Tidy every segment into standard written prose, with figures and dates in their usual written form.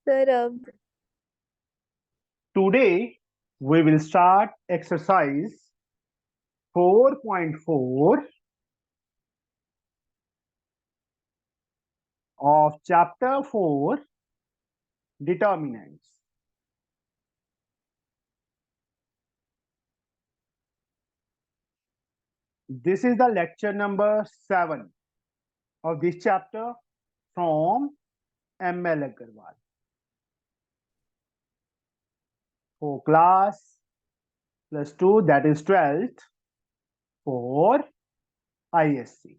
Sir अब Today we will start exercise 4.4 of chapter 4 determinants. This is the lecture number 7 of this chapter from ML Agarwal for class +2, that is 12th, for ISC.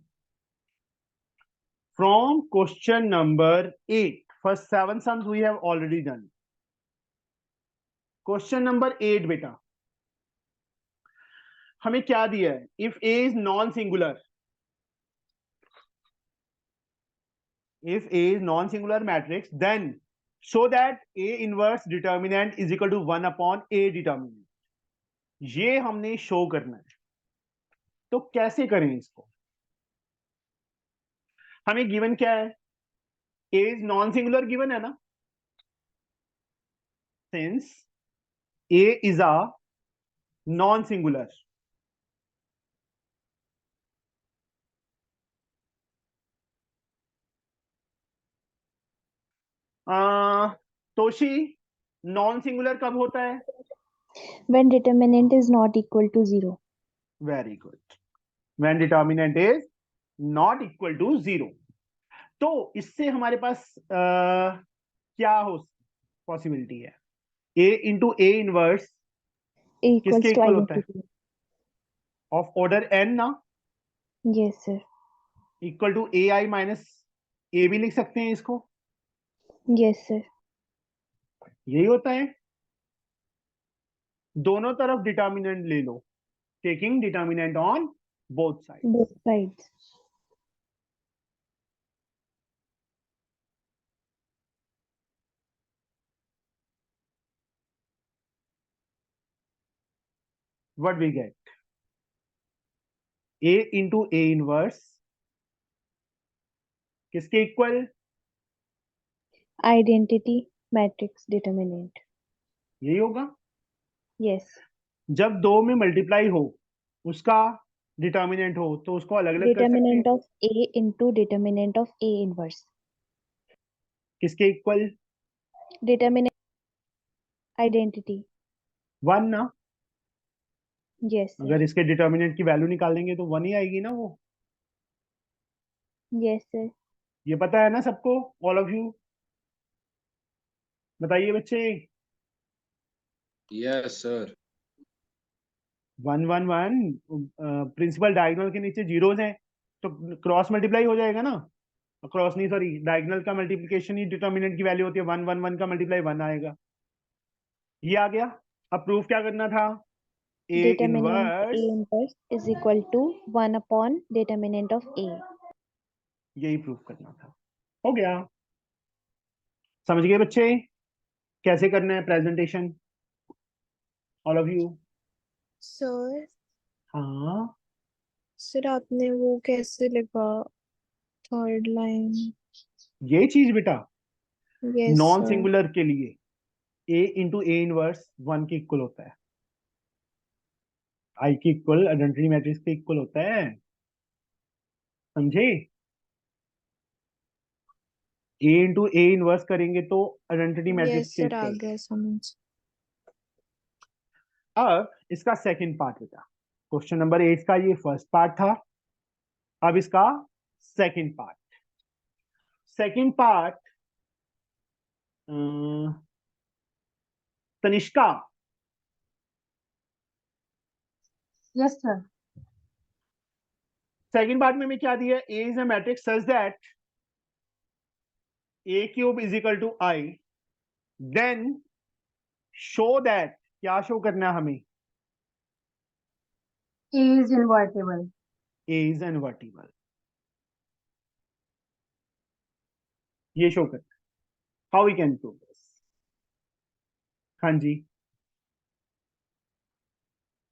From question number 8, first 7 sums we have already done. Question number 8 बेटा, हमें क्या दिया है? If A is non-singular, if A is non-singular matrix, then show that A inverse determinant is equal to 1 upon A determinant. ये हमने show करना है. तो कैसे करें इसको? हमें गिवन क्या है? A is non-singular गिवन है ना? Since A is a non-singular, Toshi non-singular कब होता है? when determinant is not equal to 0. Very good. When determinant is not equal to 0. तो इससे हमारे पास क्या हो पॉसिबिलिटी है? A into A inverse A equals किसके to इक्वल होता है? identity. ऑफ ऑर्डर n ना, Yes sir. Equal to AI minus A भी लिख सकते हैं इसको. Yes sir. यही होता है. दोनों तरफ डिटर्मिनेंट ले लो, taking determinant on both side. Both sides. What we get? A into A inverse किसके इक्वल? Identity matrix determinant. यही होगा. Yes. जब दो में मल्टीप्लाई हो उसका डिटर्मिनेंट हो तो उसको अलग अलग कर सकते हैं. Determinant of A into determinant of A inverse. किसके इक्वल? Determinant identity. 1 ना. Yes sir. अगर इसके डिटर्मिनेंट की वैल्यू निकाल देंगे तो 1 ही आएगी ना वो. Yes sir. ये पता है ना सबको? ऑल ऑफ यू बताइए बच्चे. Yes sir. 1 1 1 प्रिंसिपल डायगोनल के नीचे जीरोस हैं तो क्रॉस मल्टीप्लाई हो जाएगा ना. क्रॉस नहीं, सॉरी, डायगोनल का मल्टीप्लिकेशन ही डिटर्मिनेंट की वैल्यू होती है. 1 1 1 का मल्टीप्लाई 1 आएगा. ये आ गया. अब प्रूफ क्या करना था? A Determinant A inverse, inverse is equal to 1 upon determinant of A. यही प्रूफ करना था. हो गया. समझ गए बच्चे कैसे करना है presentation? All of you. Sir हाँ, सर आपने वो कैसे लिखा थर्ड लाइन? ये चीज बेटा यस नॉन सर. सिंगुलर के लिए A इंटू A इनवर्स 1 के इक्वल होता है. I के इक्वल आइडेंटिटी मैट्रिक्स के इक्वल होता है. समझे? A इंटू A इनवर्स करेंगे तो आइडेंटिटी मैट्रिक्स यस के सर आ इक्वल. गया समझ. अब इसका सेकंड पार्ट बेटा, क्वेश्चन नंबर 8 का ये फर्स्ट पार्ट था. अब इसका second part. Second part Tanishka. Yes sir. Second part में क्या दिया? A is a matrix such that A cube is equal to I, then show that. क्या शो करना है हमें? A is invertible. A is invertible. ये शो करना. How we can prove this? हाँ जी,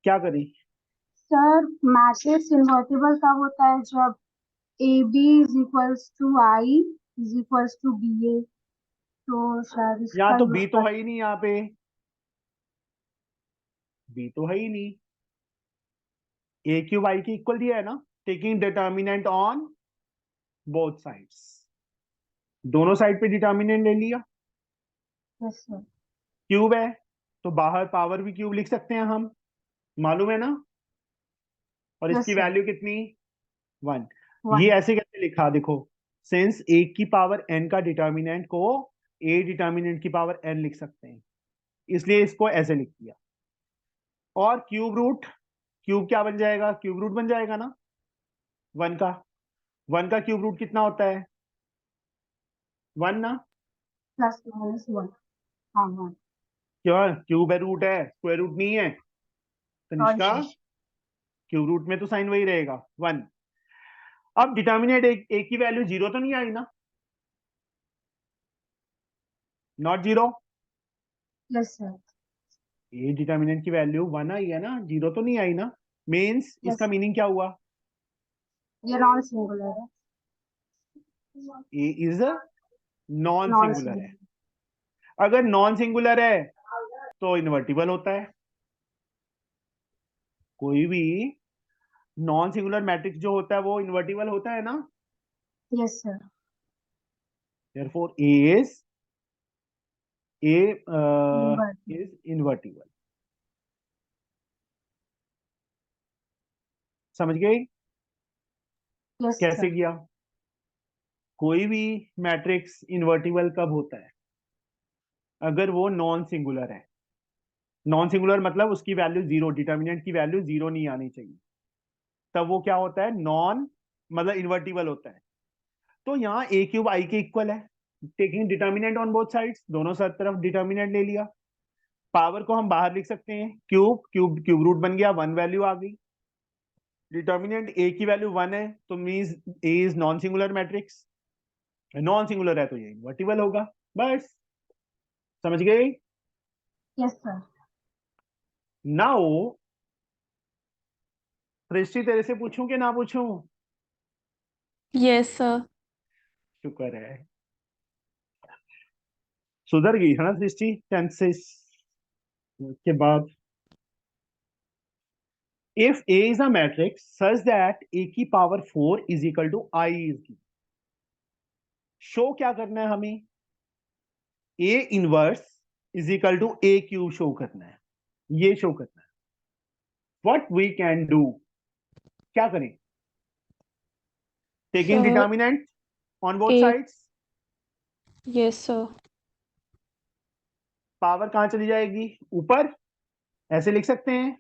क्या करें? सर मैट्रिक्स इन्वर्टिबल कब होता है? जब AB is equals to I is equals to BA. तो शायद यहाँ इसका तो यूज बी तो कर है ही नहीं, यहाँ पे बी तो है ही नहीं। ए क्यूब आई की इक्वल दिया है ना, taking determinant on both sides, दोनों साइड पे डिटर्मिनेंट ले लिया। Yes sir. क्यूब है तो बाहर पावर भी क्यूब लिख सकते हैं हम, मालूम है ना। और यस इसकी सर। वैल्यू कितनी, 1। 1। ये ऐसे कैसे लिखा, देखो, सिंस ए की पावर n का डिटर्मिनेंट को ए डिटर्मिनेंट की पावर n लिख सकते हैं, इसलिए इसको ऐसे लिख दिया। और क्यूब रूट, क्यूब क्या बन जाएगा, क्यूब रूट बन जाएगा ना 1 का। 1 का क्यूब रूट कितना होता है, 1 ना। Plus minus 1। हाँ 1। क्यों, क्यूब है, रूट है, स्क्वायर रूट नहीं है Tanishka. Sorry sir. Cube root में तो साइन वही रहेगा 1। अब डिटर्मिनेंट ए की वैल्यू 0 तो नहीं आई ना, not 0। Yes sir. A determinant की वैल्यू 1 आई है ना, 0 तो नहीं आई ना। मीन्स यस इसका मीनिंग क्या हुआ, ये नॉन सिंगुलर है। A is non non singular है। सिंगुलर। अगर नॉन सिंगुलर है तो इन्वर्टिबल होता है। कोई भी नॉन सिंगुलर मैट्रिक्स जो होता है वो इन्वर्टिबल होता है ना। Yes sir. therefore a invert. is invertible। समझ गए यस कैसे सर। किया। कोई भी मैट्रिक्स इन्वर्टिबल कब होता है, अगर वो नॉन सिंगुलर है। नॉन सिंगुलर मतलब उसकी वैल्यू 0, डिटर्मिनेंट की वैल्यू 0 नहीं आनी चाहिए, तब वो क्या होता है, नॉन मतलब इन्वर्टिबल होता है। तो यहाँ ए क्यूब आई के इक्वल है, taking determinant on both sides, दोनों तरफ डिटर्मिनेंट ले लिया। पावर को हम बाहर लिख सकते हैं, क्यूब क्यूब क्यूब रूट बन गया, 1 वैल्यू आ गई। डिटर्मिनेंट ए की वैल्यू 1 है तो means A is non singular matrix, non singular है तो ये इन्वर्टिबल होगा। बस, समझ गए। Yes sir. नाउ सृष्टि तेरे से पूछूं कि ना पूछूं, Yes, sir. शुक्र है सुधर गई है ना सृष्टि 10th से के बाद। If A is a matrix such that A की power 4 is equal to I is, show क्या करना है हमें, A inverse is equal to A cube show करना है, ये शो करना है। व्हाट वी कैन डू, क्या करें, taking So, determinant on both A, sides, yes, sir. Power कहां चली जाएगी, ऊपर, ऐसे लिख सकते हैं,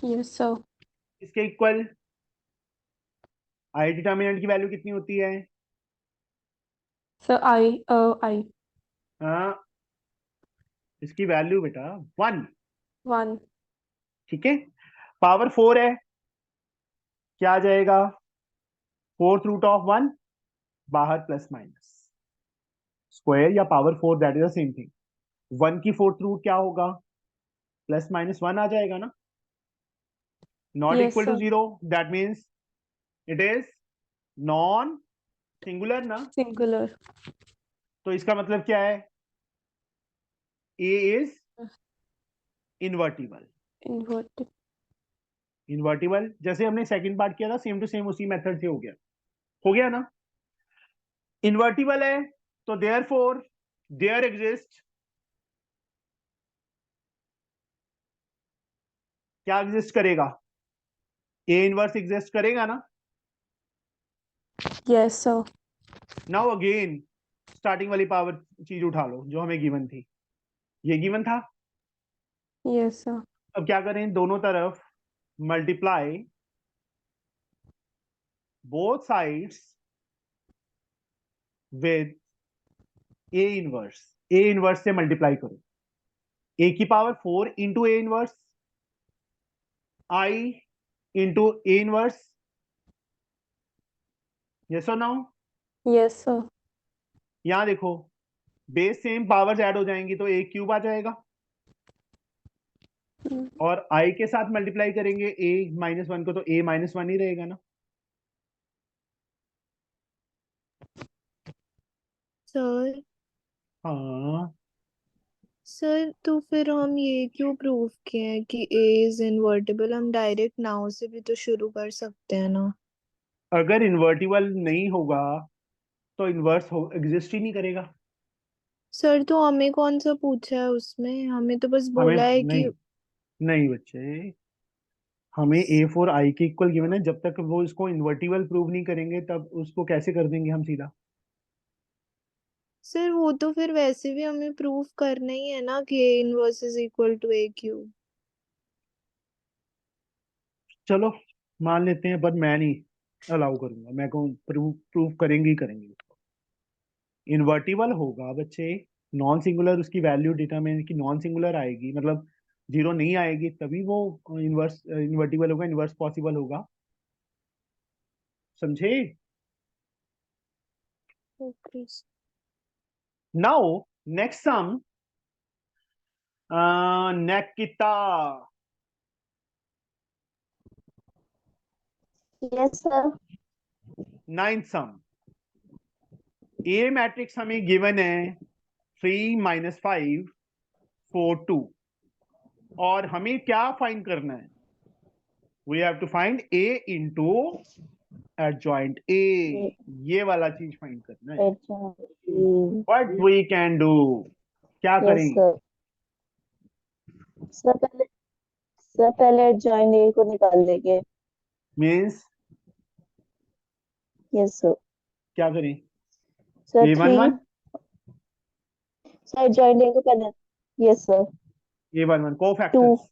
Yes, sir. इसके इक्वल। आई डिटर्मिनेंट की वैल्यू कितनी होती है, So I, हाँ, इसकी वैल्यू बेटा 1, 1, ठीक है। पावर 4 है, क्या आ जाएगा, 4th रूट ऑफ 1, बाहर प्लस माइनस, स्क्वायर या power 4 that is the same thing. 1 की 4th रूट क्या होगा, प्लस माइनस 1 आ जाएगा ना, not yes, equal to sir. 0, that means it is non singular ना। Singular, तो इसका मतलब क्या है, A is invertible. inverted. Invertible जैसे हमने सेकंड पार्ट किया था, सेम टू सेम उसी मेथड से हो गया ना। इन्वर्टिबल है तो देयरफॉर देयर एग्जिस्ट, क्या एग्जिस्ट करेगा, ए इनवर्स एग्जिस्ट करेगा ना। Yes, sir. Now again starting वाली पावर चीज उठा लो जो हमें गिवन थी, ये गिवन था। Yes, sir. अब क्या करें, दोनों तरफ multiply both sides with A inverse, A inverse से मल्टीप्लाई करो, ए की power 4 into A inverse, I into A inverse, yes और नो। Yes, sir. यहां देखो बेस सेम, पावर्स ऐड हो जाएंगी तो ए क्यूब आ जाएगा, Mm, और आई के साथ मल्टीप्लाई करेंगे ए माइनस 1 को तो ए माइनस 1 ही रहेगा ना। सर हाँ, सर तो फिर हम ये क्यों प्रूव किए हैं कि A इज इनवर्टिबल? हम डायरेक्ट नाउ से भी तो शुरू कर सकते हैं ना। अगर इन्वर्टिबल नहीं होगा तो इन्वर्स हो एग्जिस्ट ही नहीं करेगा। सर तो हमें कौन सा पूछा है उसमें? हमें तो बस हमें बोला है कि नहीं, नहीं बच्चे, हमें A4 I के इक्वल गिवन है। जब तक वो इसको इन्वर्टिबल प्रूव नहीं करेंगे तब उसको कैसे कर देंगे हम सीधा। सर वो तो फिर वैसे भी हमें प्रूफ करना ही है ना कि A inverse is equal to A cube. चलो मान लेते हैं, पर मैं नहीं अलाउ करूंगा। मैं कहूँ प्रूव करेंगे ही करेंगे उसको। इन्वर्टिबल होगा बच्चे, नॉन सिंगुलर उसकी वैल्यू डिटरमिन की नॉन सिंगुलर आएगी, मतलब जीरो नहीं आएगी, तभी वो इन्वर्टिबल होगा, इन्वर्स पॉसिबल होगा। समझे? Okay. Now next sum, Nikita. Yes sir. Ninth sum. A matrix हमें गिवन है 3 - 5 4 2, और हमें क्या फाइंड करना है? We have to find A into adjoint A. ये वाला चीज फाइंड करना है। व्हाट वी कैन डू, क्या यस करें? सर। सर पहले जॉइन ए को निकाल देंगे। Means yes sir. क्या करें? Sir A11, 3। Sir join A को पहले। Yes sir. A11 2। कोफैक्टर्स,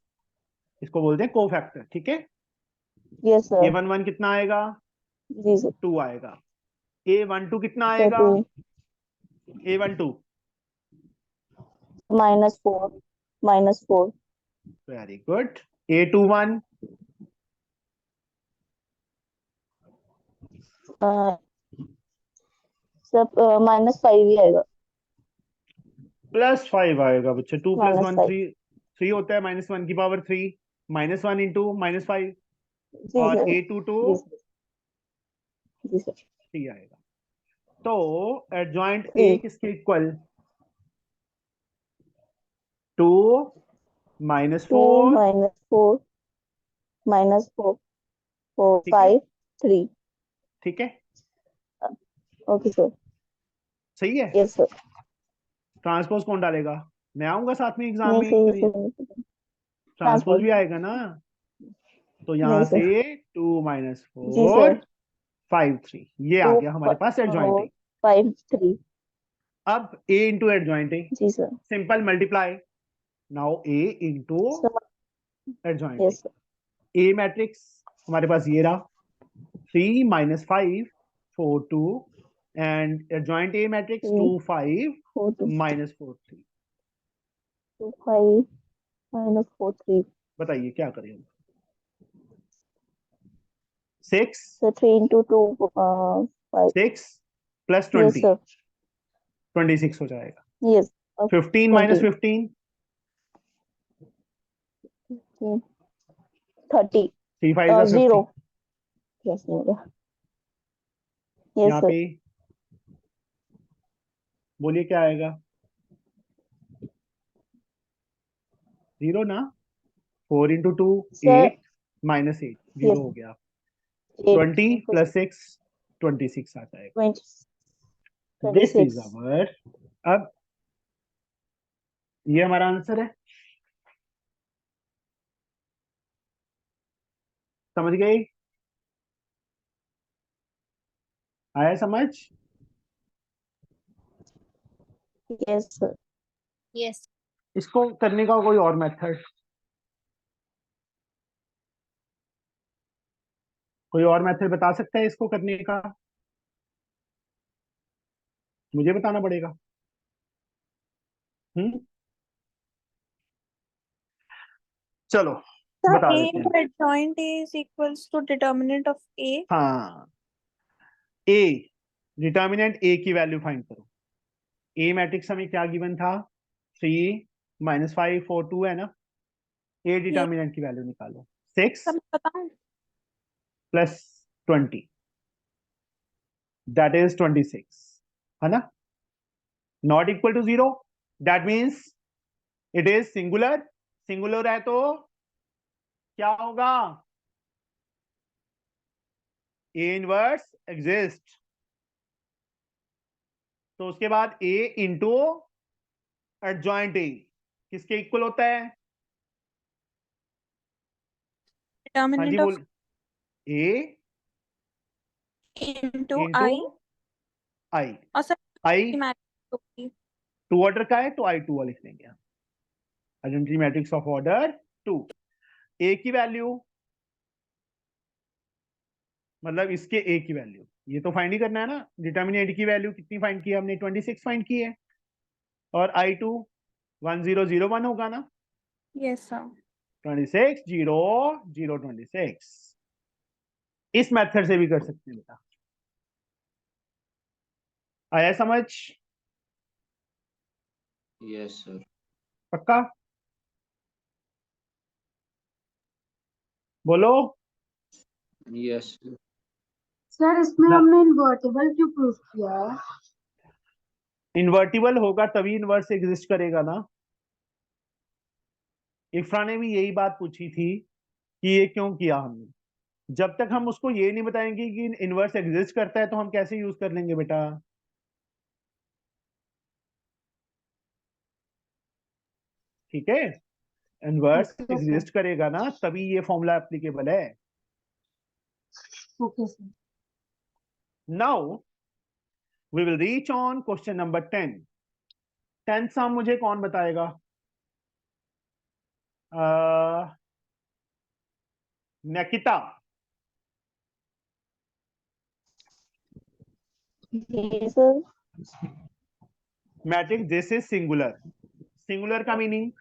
इसको बोलते हैं कोफैक्टर, ठीक है। Yes sir. A11 कितना आएगा? जी सर। 2 आएगा। A12 कितना सर आएगा? 2 A12 -4 -4। Very good. A21 sir -5 ही आएगा। +5 आएगा बच्चे। 2 + 1 -5। 3, 3 होता है, -1 की पावर 3, -1 इंटू -5, जी और सर। A22 जी सर। जी सर। 3 आएगा। तो एडजॉइंट ए 3। किसके इक्वल? 2 - 2 4, -4 -4 4 ठीक है, 5 3। ठीक है, ओके सर। सही है। Yes sir. ट्रांसपोज कौन डालेगा? मैं आऊंगा साथ में एग्जाम नहीं में, सही तो सर। Transpose transport. भी आएगा ना। तो यहां नहीं से सर। 2 - जी 4 सर। 5 3, ये आ 2 गया हमारे पास एडजॉइंट 4 ए। 5 3। अब ए इंटू एडजॉइंट ए, जी sir. Simple multiply. Now A into sir. Adjoint A. Yes sir. A matrix हमारे पास ये रहा, 3 - 5 4 2, एंड एडजॉइंट ए मैट्रिक्स 2 5 4 2 -4 3। 2 5 -4 3। बताइए क्या करें हम? 6 सर 3 into 2 5। 6 + yes 20 sir. 26 हो जाएगा। यस 15 - 20 15 30 3 5 0। 50। यस यस यहाँ सर। पे बोलिए क्या आएगा? 0 ना। 4 × 2 सर 8 -8 0 यस हो गया। 8 20 + 6 26 आ जाएगा। 20 दिस इज 26। अवर, अब ये हमारा आंसर है। समझ गए? आया समझ? Yes sir. यस। इसको करने का कोई और मेथड, कोई और मेथड बता सकता है इसको करने का? मुझे बताना पड़ेगा। हम्म, चलो So बता A देते into हैं। adjoint A is equals to determinant of A. हाँ, ए, डिटर्मिनेंट ए की वैल्यू फाइंड करो। ए मैट्रिक्स हमें क्या गिवन था? 3 - 5 4 2 है ना। ए ये डिटर्मिनेंट की वैल्यू निकालो। 6 सब बताऊं? + 20, दैट इज 26, है ना। Not equal to 0, that means it is singular. Singular है तो क्या होगा? A inverse exist. तो उसके बाद ए इंटू एडजॉइंट ए किसके इक्वल होता है? हाँ जी determinant of बोल। ए into इंटू I आई। और सर आई मैट्रिक्स होगी। टू ऑर्डर का है तो आई टू लिख देंगे। Identity matrix of order 2। ए की वैल्यू मतलब इसके ए की वैल्यू ये तो फाइंड ही करना है ना। डिटर्मिनेंट की वैल्यू कितनी फाइंड की है हमने? 26 फाइंड की है। और आई टू 1001 होगा ना। Yes sir. 26 0 0 26 इस मेथड से भी कर सकते हैं बेटा। आया समझ? Yes sir. पक्का? बोलो। यस सर इसमें ना। हमने इन्वर्टिबल क्यों प्रूफ किया है? इन्वर्टिबल होगा तभी इनवर्स एग्जिस्ट करेगा ना। इफ्रा ने भी यही बात पूछी थी कि ये क्यों किया हमने। जब तक हम उसको ये नहीं बताएंगे कि इनवर्स एग्जिस्ट करता है तो हम कैसे यूज कर लेंगे बेटा? ठीक है, इनवर्स ओके सर। एग्जिस्ट करेगा ना तभी ये फॉर्मूला एप्लीकेबल है। Okay sir. Now we will reach on question number 10। 10th sum मुझे कौन बताएगा? Nikita. Yes, sir. Matrix this is singular. Singular का meaning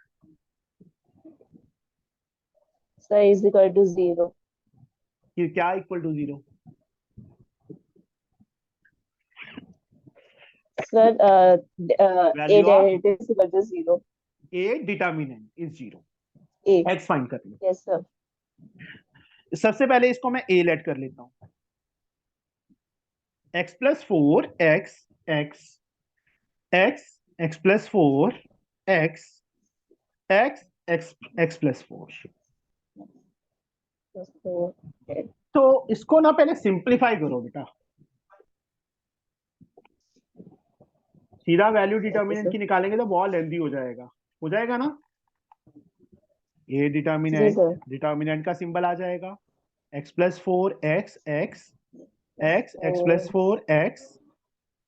Sir is equal to 0. कि क्या equal to 0? Sir, A Value of derivative is equal to 0. A determinant is 0। A. X find कर लो। Yes, sir. सबसे पहले इसको मैं ए लेट कर लेता हूं। x plus 4 x x x x plus 4 x x x x plus 4। Plus 4. Okay. तो इसको ना पहले सिंप्लीफाई करो बेटा। सीधा वैल्यू डिटर्मिनेंट sir. की निकालेंगे तो बहुत लेंदी हो जाएगा ना। ए जी डिटर्मिनेंट सर. डिटर्मिनेंट का सिंबल आ जाएगा x plus 4 x x x x plus 4 x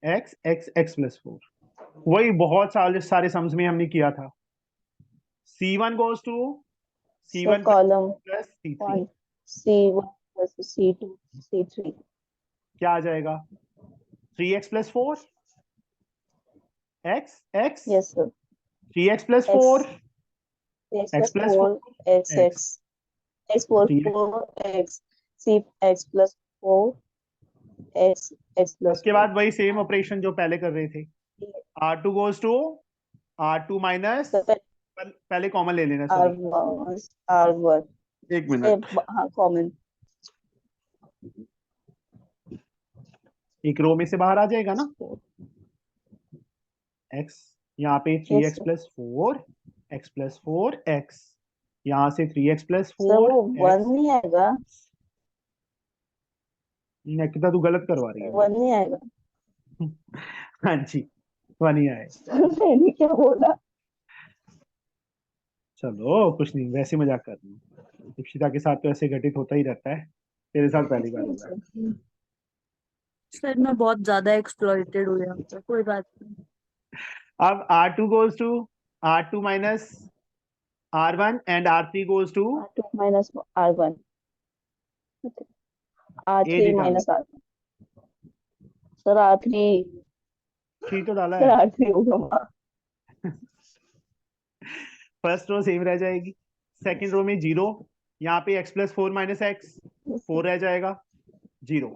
x x x plus 4। वही बहुत सारे सम्स में हमने किया था। C1 goes to So C1 column plus C3 1, C1 plus C2, C3. क्या आ जाएगा? 3x plus 4 x x Yes, sir. 3x plus X. 4 X x plus plus 4, 4 X, X. X plus 3x 4, X. C, X plus 4, X, X plus उसके 4. बाद वही same operation जो पहले कर रहे थे। R2 goes to R2 minus So पहले common ले लेना। Sorry R1, R1. एक मिनट। हाँ, common. एक रो में से बाहर आ जाएगा ना। x यहाँ पे 3x Yes, sir. Plus 4 x plus 4 x यहाँ से 3x प्लस Sir, 4 वो 1 x। नहीं आएगा. निकिता तू गलत करवा रही है। 1 नहीं आएगा. हाँ जी 1 ही आए। मैंने क्या बोला? चलो कुछ नहीं, वैसे मजाक कर रही हूँ। दीक्षिता के साथ तो ऐसे घटित होता ही रहता है। तेरे साथ पहली बार हुआ है। सर मैं बहुत ज्यादा एक्सप्लॉइटेड हुई यहाँ पे, कोई बात नहीं। अब R2 goes to R2 minus R1 and R3 goes to R2 minus R1. Okay. R3 A minus R1. Sir, R3. 3 तो डाला Sir, है। R3 होगा. फर्स्ट रो सेम रह जाएगी। सेकंड रो में 0, यहाँ पे x प्लस 4 माइनस एक्स 4 रह जाएगा 0।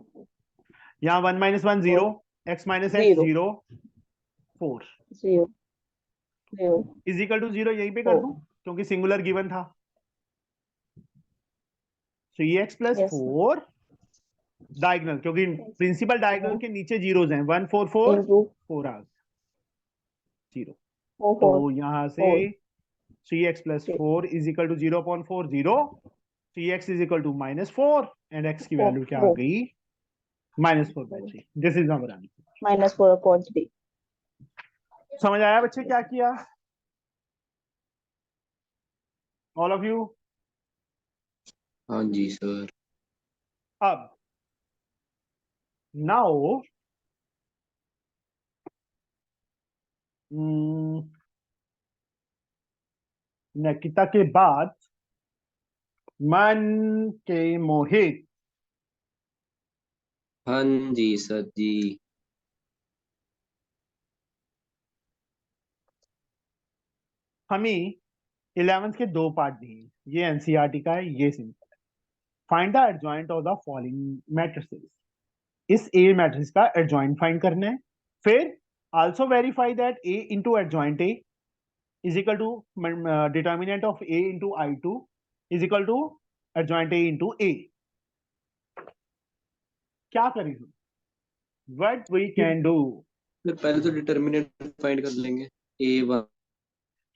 यहाँ 1 minus 1 0 x minus x 0 4 0. 0. Is equal to 0 यहीं पे कर दूं क्योंकि सिंगुलर गिवन था। 3x plus Yes, sir. 4 diagonal क्योंकि प्रिंसिपल डायगोनल के नीचे जीरोस हैं 1 4 4 Into 4 आ गया। 0। 4 तो 4 यहाँ से 4 3x plus 4 is equal to 0.4 0, 3x is equal to -4 and x की वैल्यू क्या आ गई, -4/3। This is number answer. -4/3 समझ आया बच्चे क्या किया, ऑल ऑफ यू? हाँ जी सर। अब नाउ निकिता के बाद मन के मोहित। हाँ जी सर जी। हमें 11th के दो पार्ट दिए, ये एनसीईआरटी का है, ये सिंपल है। Find the adjoint of the following matrices. इस ए मैट्रिक्स का एडजॉइंट फाइंड करना है। फिर also verify that A into adjoint A is equal to determinant of A into I2 is equal to adjoint A into A. क्या करें, what we can do? Sir पहले तो determinant find कर लेंगे। A1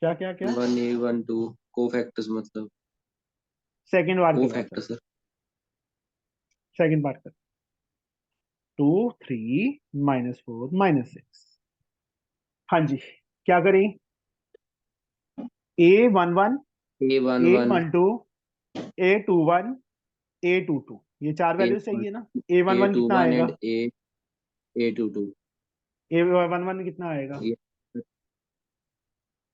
क्या क्या क्या 1 A1 2 कोफैक्टर्स मतलब सेकंड बार कोफैक्टर सर। सेकंड बार कर 2 3 -4 -6। हाँ जी, क्या करें? A11 A11 A12 A21 A22, ये चार वैल्यू सही है ना? A11 कितना A21 आएगा? एंड A22 A11 कितना आएगा?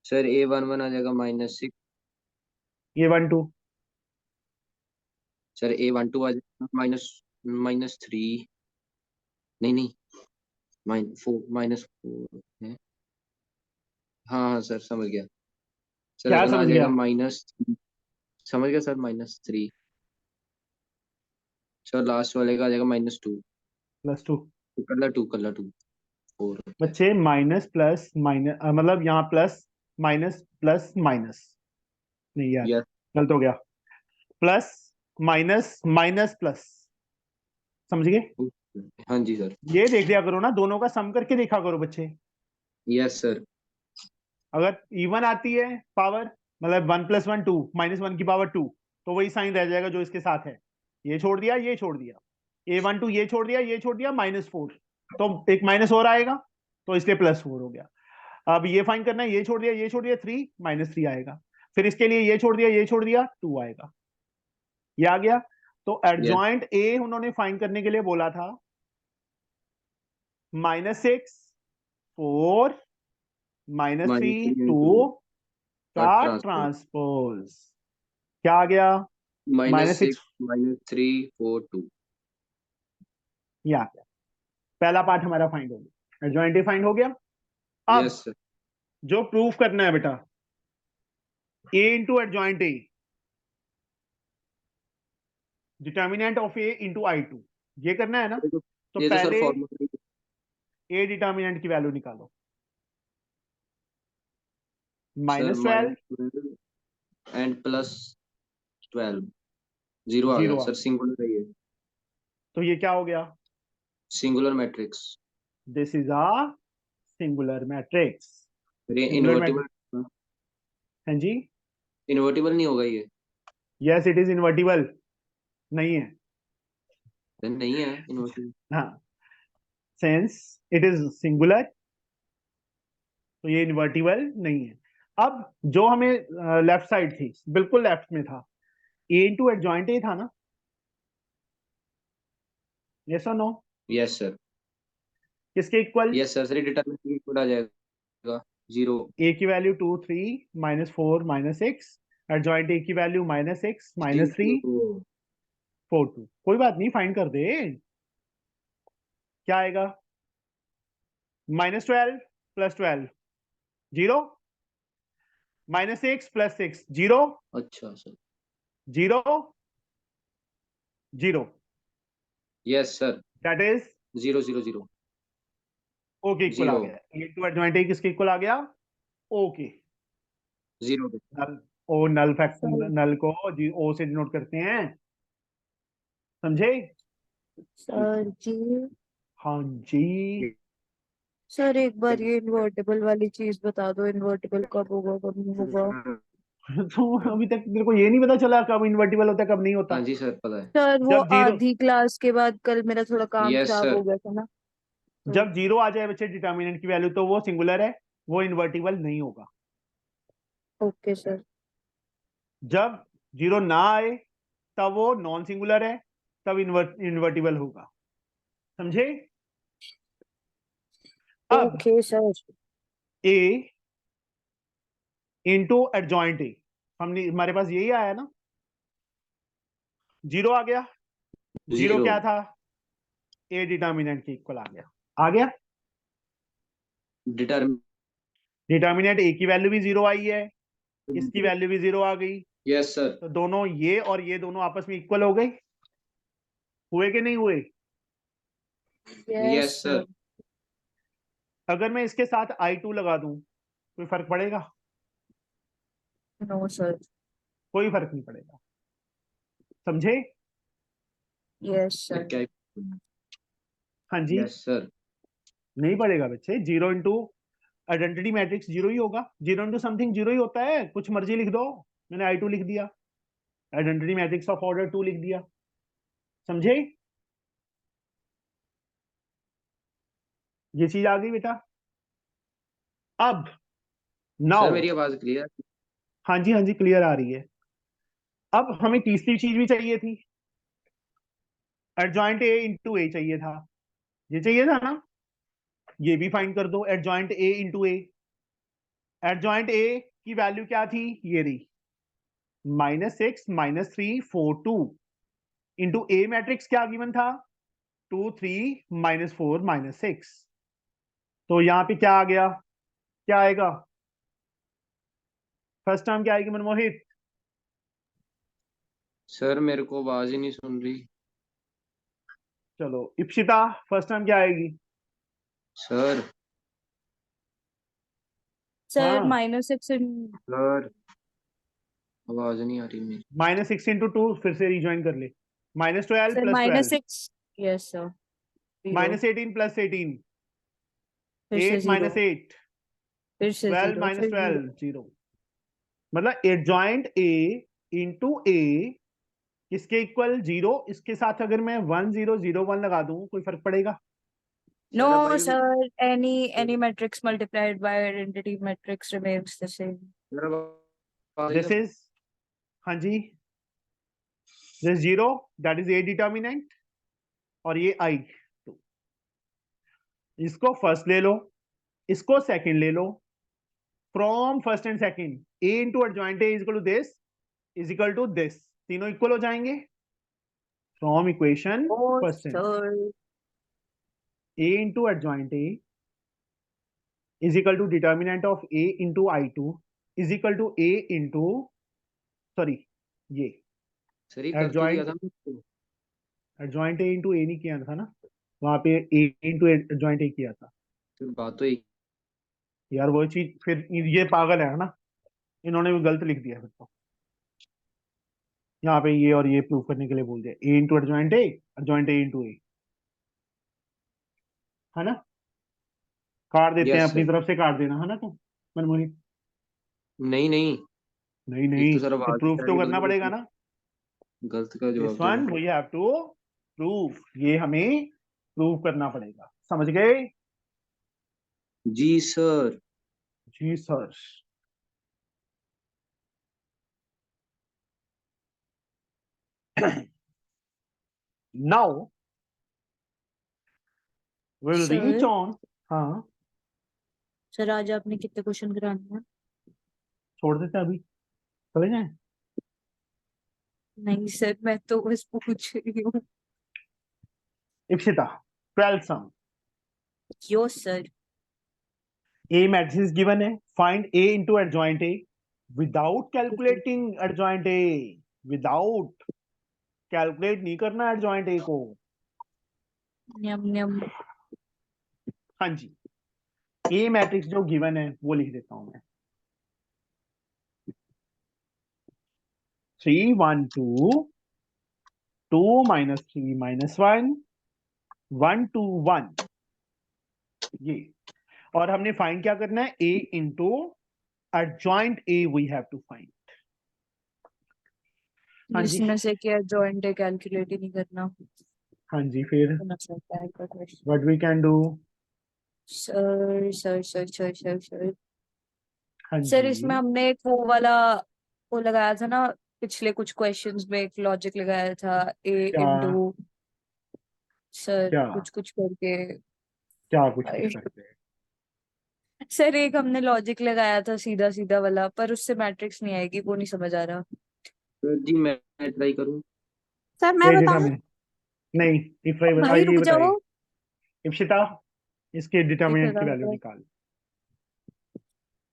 सर A11 आ जाएगा -6। A12 सर A12 आ जाएगा -3। नहीं नहीं -4 है। हाँ हाँ सर समझ गया। सर क्या अगला आ समझ जाएगा गया? समझ गया सर -3। सर लास्ट वाले का आ जाएगा -2। +2 कलर 2 4 बच्चे, माइनस प्लस माइनस मतलब यहाँ प्लस माइनस प्लस माइनस, नहीं यार यस गलत हो गया, प्लस माइनस माइनस प्लस, समझ गए? हाँ जी सर। ये देख लिया करो ना, दोनों का सम करके देखा करो बच्चे। Yes sir. अगर इवन आती है पावर, मतलब 1 + 1 2 -1 की पावर 2, तो वही साइन रह जाएगा जो इसके साथ है। ये छोड़ दिया, ये छोड़ दिया, A12 ये छोड़ दिया, ये छोड़ दिया, -4, तो एक माइनस और आएगा, तो इसलिए +4 हो गया। अब ये फाइन करना है, ये छोड़ दिया, ये छोड़ दिया, 3 -3 आएगा। फिर इसके लिए ये छोड़ दिया, ये छोड़ दिया, 2 आएगा। ये आ गया। तो एडजॉइंट ए उन्होंने फाइंड करने के लिए बोला था -6 4 -3 2 का ट्रांसपोज। क्या आ गया? -6 -6 -3 4 2। ये आ गया। पहला पार्ट हमारा फाइंड हो गया, एडजॉइंट ए फाइंड हो गया। अब यस सर। जो प्रूफ करना है बेटा, A into adjoint A, determinant of A into I2, ये करना है ना। तो ये तो सर पहले फॉर्मूला ए डिटर्मिनेंट की वैल्यू निकालो, सर -12 एंड +12 0 आ 0 गया आ सर। गया। सिंगुलर है ये, तो ये क्या हो गया? Singular matrix. This is a singular matrix. ये सिंगुलर मैट्रिक्स, इन्वर्टिबल हाँ जी, इन्वर्टिबल नहीं होगा ये? यस इट इज इन्वर्टिबल, नहीं है, सर नहीं है इन्वर्टिबल। हाँ, सिंस इट इज सिंगुलर, तो ये इन्वर्टिबल नहीं है। अब जो हमें लेफ्ट साइड थी, बिल्कुल लेफ्ट में था, ए इंटू एडजॉइंट ए था ना, यस और नो? Yes sir. किसके इक्वल? Yes sir. Sir determinant equal आ जाएगा 0। ए की वैल्यू 2 3 -4 -6, एडजॉइंट ए की वैल्यू -6 -3 4 2। कोई बात नहीं, फाइंड कर दे। क्या आएगा? -12 + 12 0, -6 + 6 0 अच्छा sir. 0 0, yes sir. That is 0 0 0 okay equal आ 0 गया। ए टू एडजॉइंट ए किसके इक्वल आ गया? ओके। 0। नल, ओ नल फैक्टर, सर नल को ओ से डिनोट करते हैं, समझे? सर जी। हाँ जी। सर एक बार ये इन्वर्टेबल वाली चीज बता दो, इन्वर्टेबल कब होगा कब नहीं होगा। तो अभी तक तेरे को ये नहीं पता चला कब इन्वर्टिबल होता है कब नहीं होता? हाँ जी सर, पता है। सर वो जब जीरो आधी क्लास के बाद कल मेरा थोड़ा काम यस खराब सर। हो गया था ना, तो जब जीरो आ जाए बच्चे डिटर्मिनेंट की वैल्यू तो वो सिंगुलर है, वो इन्वर्टिबल नहीं होगा। Okay sir. जब जीरो ना आए तब वो नॉन सिंगुलर है, तब इन्वर्टिबल होगा। समझे? अब ओके सर। ए इंटू एडजॉइंट ए, हमने हमारे पास यही आया ना, जीरो आ गया। Zero zero. क्या था? ए डिटर्मिनेंट के इक्वल आ गया। डिटर्मिनेंट। डिटर्मिनेंट ए की वैल्यू भी जीरो आई है, इसकी वैल्यू भी जीरो आ गई, यस सर। तो दोनों ये और ये दोनों आपस में इक्वल हो गए। हुए कि नहीं हुए? Yes sir. अगर मैं इसके साथ I2 लगा दूं कोई फर्क पड़ेगा? No sir. कोई फर्क नहीं पड़ेगा। समझे? Yes sir. क्या? हाँ जी। Yes sir. नहीं पड़ेगा बच्चे, zero into identity matrix zero ही होगा, जीरो इंटू समथिंग जीरो ही होता है, कुछ मर्जी लिख दो। मैंने I2 लिख दिया, आइडेंटिटी मैट्रिक्स ऑफ ऑर्डर 2 लिख दिया। समझे? ये चीज आ गई बेटा। अब सर नाउ, मेरी आवाज क्लियर? हाँ जी हाँ जी क्लियर आ रही है। अब हमें तीसरी चीज भी चाहिए थी, एडजॉइंट ए इंटू ए चाहिए था। ये चाहिए था ना, ये भी फाइंड कर दो, adjoint A into A. Adjoint A की वैल्यू क्या थी? ये रही, -6 -3 4 2 इंटू ए मैट्रिक्स क्या गिवन था? 2 3 -4 -6। तो यहाँ पे क्या आ गया? क्या आएगा? फर्स्ट टर्म क्या आएगी मनमोहित? सर मेरे को आवाज ही नहीं सुन रही। चलो इप्सिता, फर्स्ट टर्म क्या आएगी? सर। सर हाँ, -6 सर आवाज नहीं आ रही मेरी। -6 इंटू 2, फिर से रिज्वाइन कर ले। -12 सर + 12, -6। Yes sir. -18 + 18, फिर से 8 जीरो, - 8, फिर से 12 जीरो, - फिर 12 0। मतलब एडजॉइंट ए इंटू ए किसके इक्वल? 0। इसके साथ अगर मैं 1 0 0 1 लगा दूं कोई फर्क पड़ेगा? नो सर भाई sir, any matrix multiplied by identity matrix remains the same. मेरा आवाज दिस इज, हाँ जी, this 0 that is A determinant, और ये I2। इसको फर्स्ट ले लो, इसको सेकंड ले लो। From first and second, A into adjoint A is equal to this, is equal to this, तीनों इक्वल हो जाएंगे। From equation Oh first and, sir. A into adjoint A is equal to determinant of A into I2 is equal to A into, sorry ये sir ये कर तो दिया था मुझको। एडजॉइंट ए इंटू ए नहीं किया था ना, वहां पे ए इंटू एडजॉइंट ए किया था फिर बात तो एक। यार। वो चीज फिर ये पागल है ना, इन्होंने भी गलत लिख दिया फिर तो। यहाँ पे ये और ये प्रूव करने के लिए बोल दिया, ए इंटू एडजॉइंट ए इंटू ए, है ना? काट देते हैं यस अपनी सर। तरफ से, काट देना है ना तुम मनमोहित? नहीं नहीं, नहीं एक नहीं, तो सर तो आवाज प्रूफ तो नहीं करना बंद पड़ेगा होती। ना। गलत का जवाब this one we have to proof, ये हमें प्रूव करना पड़ेगा। समझ गए? जी सर। जी sir. Now will reach sir, on, हाँ सर आज आपने कितने क्वेश्चन कराने हैं? छोड़ देते हैं अभी, चले जाए। नहीं सर, मैं तो बस पूछ रही हूँ। Ipsita, 12th some. Yo sir. A matrix given है, find A into adjoint A without calculating adjoint A. Without calculate नहीं करना एडजॉइंट ए को। न्यम न्यम। हाँ जी, ए मैट्रिक्स जो गिवन है वो लिख देता हूं मैं, 3 1 2 2 -3 -1 1 2 1। ये और हमने फाइंड क्या करना है, a into adjoint a we have to find. हाँ जी इसमें से क्या जॉइंट है कैलकुलेट ही नहीं करना हाँ जी, फिर होना चाहता है का question. what we can do. Sir sir sir sir sir sir हाँ सर जी, इसमें हमने एक वो वाला वो लगाया था ना, पिछले कुछ क्वेश्चंस में एक लॉजिक लगाया था ए क्या इंटू सर क्या कुछ कुछ करके। क्या कुछ कुछ करते हैं? सर एक हमने लॉजिक लगाया था सीधा सीधा वाला, पर उससे मैट्रिक्स नहीं आएगी, वो नहीं समझ आ रहा। सर जी मैं ट्राई करूँ? सर मैं एक बताऊं? डिटर्मिनेंट नहीं, इफ्रा भाई ये रुक बताइए, जाओ। इप्सिता इसके ठीक है डिटर्मिनेंट की वैल्यू निकाल।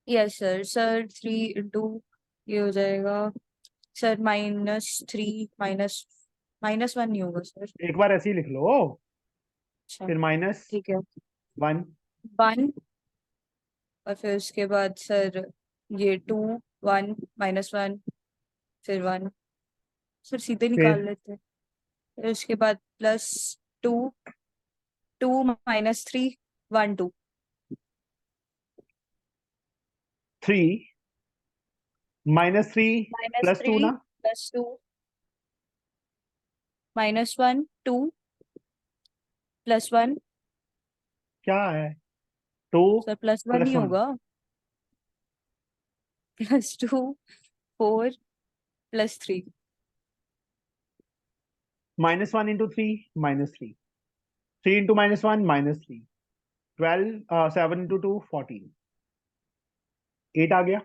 यस सर, सर 3 इंटू ये हो जाएगा सर -3 माइनस -1 नहीं होगा सर। एक बार ऐसे ही लिख लो, अच्छा फिर -1 ठीक है 1 और फिर उसके बाद सर ये 2 1 -1 फिर 1 सर सीधे निकाल फिर लेते हैं। फिर उसके बाद +2 2 -3 1 2 3 -3 +2 -3 ना, +2 -1 2 +1 क्या है 2 सर +1 ही +1 होगा +2 4 +3 -1 इंटू 3 -3 3 इंटू -1 -3 12 7 इंटू 2 14 8 आ गया,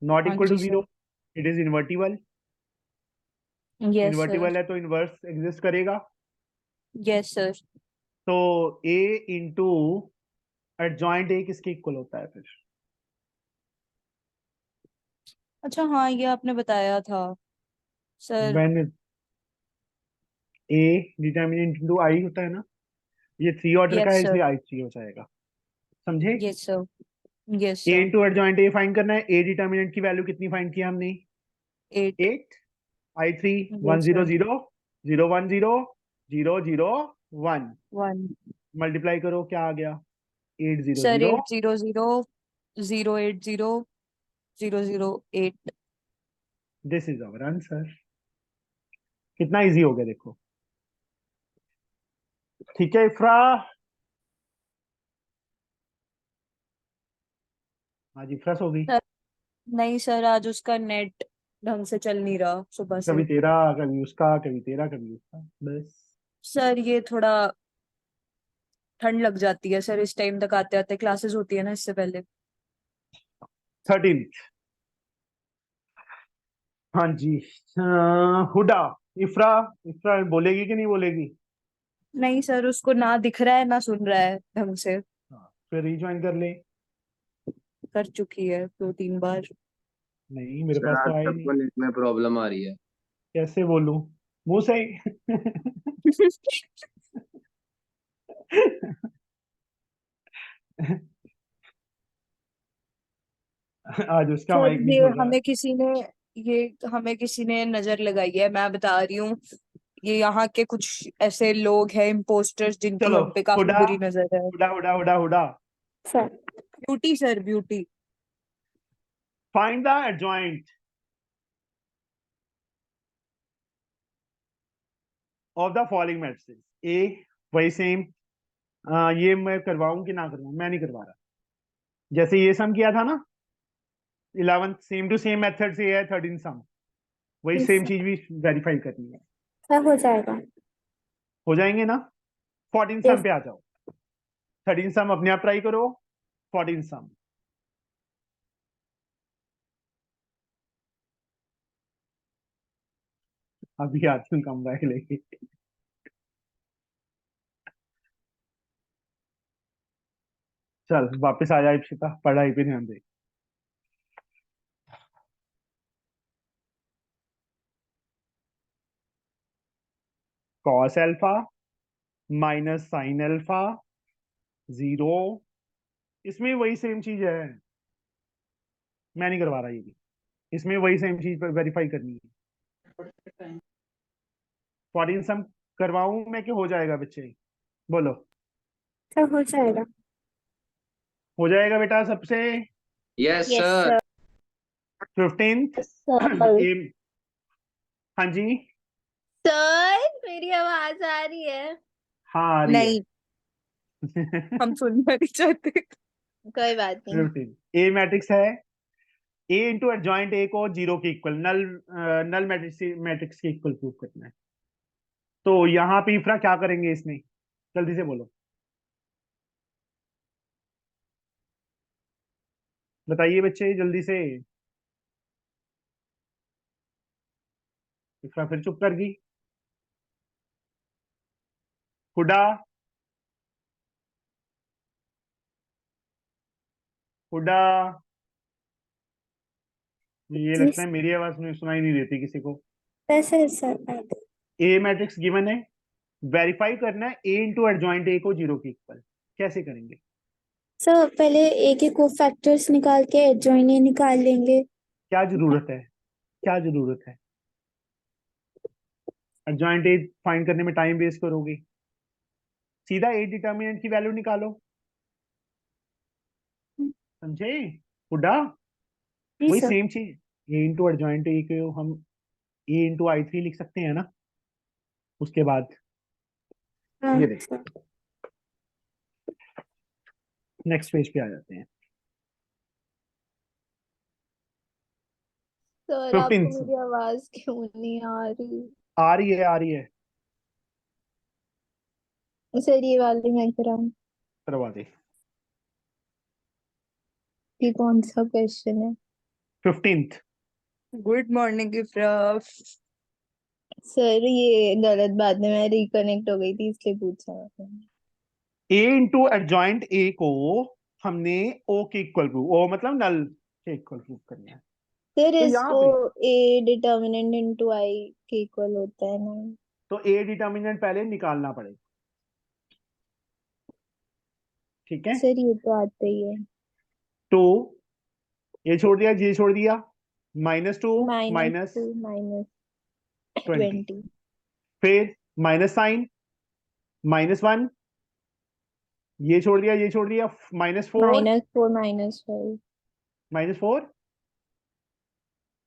नॉट हाँ इक्वल टू जी sir. 0, it is invertible. Yes sir. Invertible है तो इनवर्स एग्जिस्ट करेगा, यस सर। तो a इंटू एडजॉइंट a किसके इक्वल होता है फिर? अच्छा हाँ ये आपने बताया था sir. When a determinant into i होता है ना, ये 3 ऑर्डर का यस है सर। इसलिए i3 हो जाएगा, समझे? Yes sir. Yes a sir. Into adjoint a find करना है, a डिटर्मिनेंट की वैल्यू कितनी फाइंड किया हमने? 8। 8 i3 1 यस 0 सर। 0 0 1 0 0 0 1 1 मल्टीप्लाई करो, क्या आ गया? 8 0 sir 0। 8 0 0 0 8 0 0 0 8। This is our answer. कितना इजी हो गया देखो, ठीक है इफ्रा? आज इफ्रा सो गई, सर नहीं सर, आज उसका नेट ढंग से चल नहीं रहा सुबह से। कभी तेरा कभी उसका, कभी तेरा कभी उसका, बस। सर ये थोड़ा ठंड लग जाती है सर इस टाइम तक, आते आते क्लासेस होती है ना इससे पहले। 13। हाँ जी, हुडा, इफ्रा, इफ्रा बोलेगी कि नहीं बोलेगी? नहीं सर, उसको ना दिख रहा है ना सुन रहा है ढंग से। हाँ, फिर रिज्वाइन कर ले। कर चुकी है 2 3 बार। नहीं मेरे सर पास आज तो आया ही नहीं, सबको नेट में प्रॉब्लम आ रही है। कैसे बोलूं मुंह से ही? आज उसका सर माइक नहीं ये खुल रहा है। हमें किसी ने ये हमें किसी ने नजर लगाई है, मैं बता रही हूँ। ये यहाँ के कुछ ऐसे लोग हैं इम्पोस्टर्स जिनकी चलो, हम पे काफी हुडा बुरी नजर है। हुडा हुडा हुडा हुडा, sir beauty sir beauty. Find the adjoint of the following matrices. A, वही सेम, ये मैं करवाऊं कि ना करवाऊं? मैं नहीं करवा रहा, जैसे ये सम किया था ना 11, सेम टू सेम मेथड से है 13 सम, वही यस सेम सर। चीज भी वेरीफाई करनी है। सर हो जाएगा। हो जाएंगे ना? 14 सम यस। पे आ जाओ, 13 सम अपने आप ट्राई करो, 14 सम। अभी आती हूँ कम बैक लेके। चल वापस आ जाए इप्सिता, पढ़ाई पे ध्यान दे। Cos alpha minus sine alpha 0, इसमें वही सेम चीज है, मैं नहीं करवा रहा ये भी, इसमें वही सेम चीज पर वेरीफाई करनी है। 14 सम करवाऊं मैं कि हो जाएगा बच्चे? बोलो। सर हो जाएगा। हो जाएगा बेटा सबसे। Yes Yes, sir. sir. 15th Sir, एम। हाँ जी, सर मेरी आवाज आ रही है? हाँ आ रही नहीं, है। हम सुनना नहीं चाहते। कोई बात नहीं। 15 ए मैट्रिक्स है, ए इंटू एडजॉइंट ए को जीरो के इक्वल, नल मैट्रिक्स के इक्वल प्रूव करना है। तो यहाँ पे इफ्रा क्या करेंगे इसमें, जल्दी से बोलो, बताइए बच्चे जल्दी से। इफ्रा फिर चुप कर गई। हुडा, हुडा, ये जी लगता है मेरी आवाज में सुनाई नहीं देती किसी को। Sir sir A matrix given है, वेरीफाई करना है ए इंटू एडजॉइंट ए को जीरो के इक्वल, कैसे करेंगे? सर पहले ए के कोफैक्टर्स निकाल के एडजॉइन ए निकाल लेंगे। क्या जरूरत है, क्या जरूरत है? एडजॉइंट ए फाइंड करने में टाइम वेस्ट करोगे, सीधा ए डिटर्मिनेंट की वैल्यू निकालो, समझे? हुडा, जी वही सर। सेम चीज, ए इंटू एडजॉइंट ए को हम ए इंटू I3 लिख सकते हैं ना। उसके बाद हाँ ये देख, सर। नेक्स्ट पेज पे आ जाते हैं। सर आपको 15 मेरी आवाज क्यों नहीं आ रही? आ रही है, आ रही है, सर ये वाली मैं कराऊं करवा दे। कि कौन सा क्वेश्चन है? 15th good morning इफ्रा। सर ये गलत बात है, मैं रिकनेक्ट हो गई थी इसलिए पूछा आपने। ए इंटू एडजॉइंट ए को हमने ओ के इक्वल प्रूव, ओ मतलब नल के इक्वल प्रूव करना है। सर तो यहाँ इसको पे ए डिटर्मिनेंट इनटू आई के इक्वल होता है ना? तो ए डिटर्मिनेंट पहले निकालना पड़ेगा, ठीक है? सर ये तो आता ही है। तो ये छोड़ दिया, ये छोड़ दिया, -2 -2 -20, -20 फिर माइनस साइन, -1, ये छोड़ दिया, ये छोड़ दिया, -4 -4 -5 -4,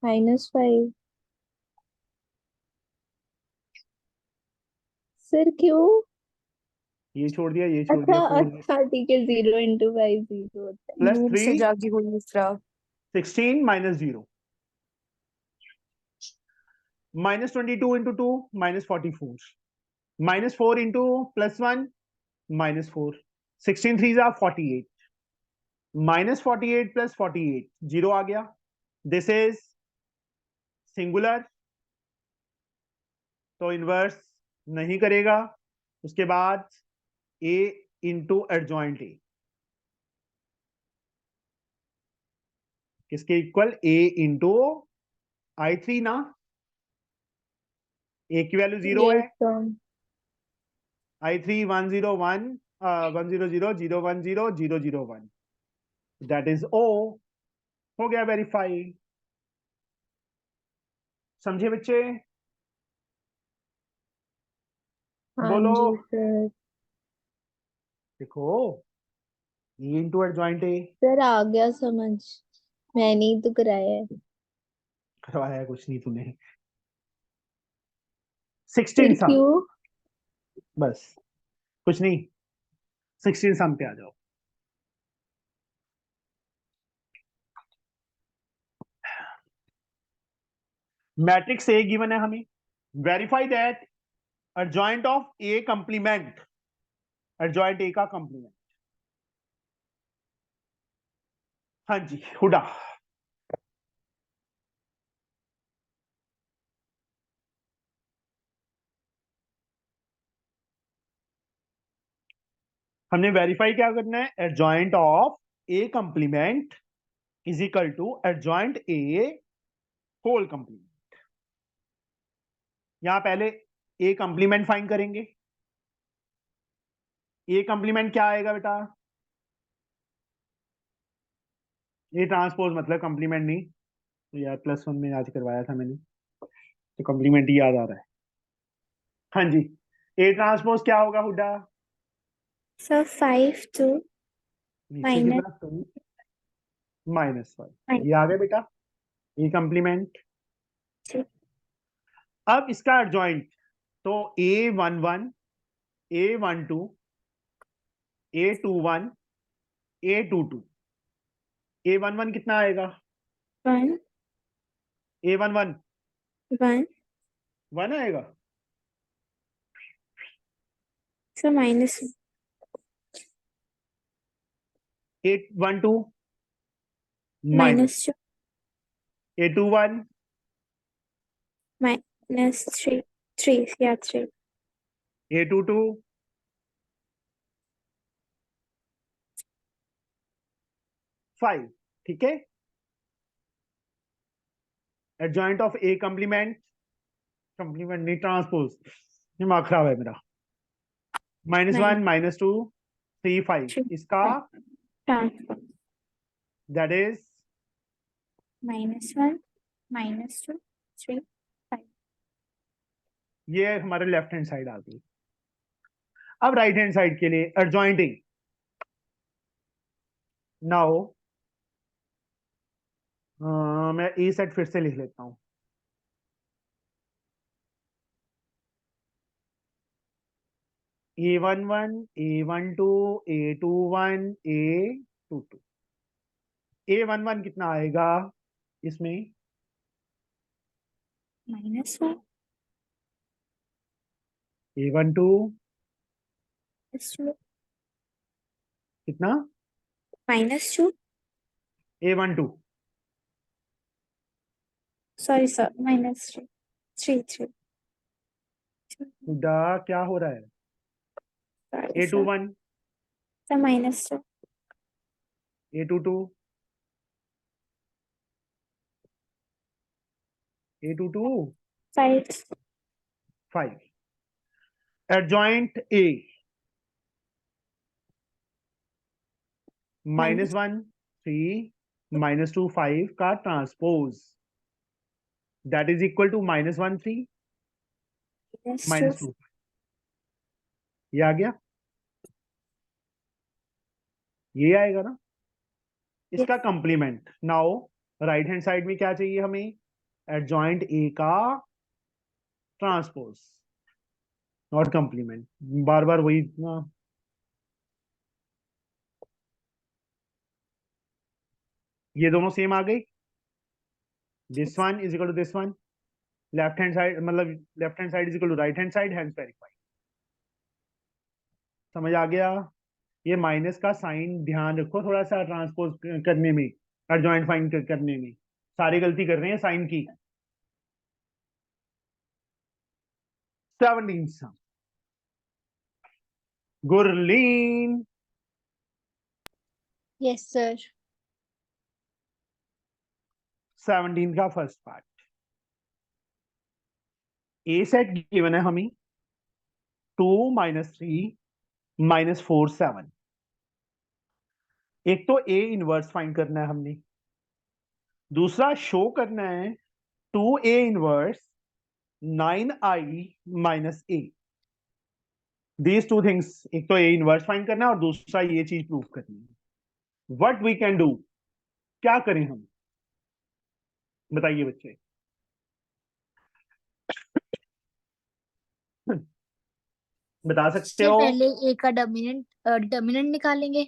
-5 सर क्यों? ये छोड़ दिया, ये छोड़ अच्छा दिया, 4 अच्छा ठीक है, 0 × 5 0 होता है। प्लस नींद से 3 जागी हुई इफ्रा। 16 -0, -22 × 2 -44, -4 × +1 -4, 16 3s are 48, -48 + 48 0 आ गया। दिस इज सिंगुलर, तो इनवर्स नहीं करेगा। उसके बाद ए इंटू एडजॉइंट ए किसके इक्वल, ए इंटू I3 ना, ए की वैल्यू 0 है, yes sir. I3 101 100 010 001, that is O। हो गया वेरीफाई। समझे बच्चे? हाँ बोलो, जी सर। देखो, ए इंटू एडजॉइंट ए सर आ गया समझ, मैंने ही तो कराया है। करवाया कुछ नहीं तूने। फिर 16 सम, क्यों? बस कुछ नहीं, 16 सम पे आ जाओ। मैट्रिक्स ए गिवन है हमें, verify that adjoint of A complement, adjoint A का कंप्लीमेंट। हाँ जी हुडा, हमने वेरीफाई क्या करना है, adjoint of A complement is equal to adjoint A whole complement. यहां पहले ए कंप्लीमेंट फाइंड करेंगे। ए कंप्लीमेंट क्या आएगा बेटा, ए ट्रांसपोज मतलब कंप्लीमेंट नहीं, तो यार +1 में आज करवाया था मैंने, तो कंप्लीमेंट ही याद आ रहा है। हाँ जी, ए ट्रांसपोज क्या होगा हुडा, सर 5 2 नीचे कितना 2 -1 Minus. ये आ गया बेटा, ये कंप्लीमेंट। ठीक। अब इसका एडजॉइंट, तो A11 A12 A21 A22, A11 कितना आएगा? 1 A11 1 1 आएगा। so minus A12 minus -2 A21 -3 3 yeah 3 A22 5, ठीक है। Adjoint of A complement, complement नहीं ट्रांसपोज, दिमाग खराब है मेरा। -1 -2 3 5, 3 इसका 5 transpose दैट इज -1 -2 3 5 ये हमारे लेफ्ट हैंड साइड आ गई। अब राइट हैंड साइड के लिए एडजॉइंट ए, नाउ मैं ए सेट फिर से लिख लेता हूं। A11 A12 A21 A22, A11 कितना आएगा इसमें? -1 A12 -2 कितना? -2 A12 sorry sir -3 3 3 खुदा क्या हो रहा है? sorry sir A21 sir -2 A22 A22 5 5, adjoint A -1 3 -2 5 का transpose that is equal to -1 3 -2, ये आ गया, ये आएगा ना इसका complement. Now right hand side में क्या चाहिए हमें? एडजॉइंट ए का ट्रांसपोज, नॉट कंप्लीमेंट, बार बार वही ना। ये दोनों सेम आ गई, this one is equal to this one, left hand side मतलब left hand side is equal to right hand side, hand verify. समझ आ गया? ये माइनस का साइन ध्यान रखो थोड़ा सा ट्रांसपोज करने में, एडजॉइंट फाइंड करने में, सारी गलती कर रहे हैं साइन की। 17 गुरलीन, Yes, sir. 17 का फर्स्ट पार्ट, ए सेट गिवन है हमें 2 -3 -4 7। एक तो ए इनवर्स फाइंड करना है हमने, दूसरा शो करना है 2A inverse 9I - A। These two things, एक तो ए इनवर्स फाइंड करना है और दूसरा ये चीज प्रूव करनी है। व्हाट वी कैन डू, क्या करें हम, बताइए बच्चे। बता सकते सर हो? पहले ए का डिटर्मिनेंट निकालेंगे।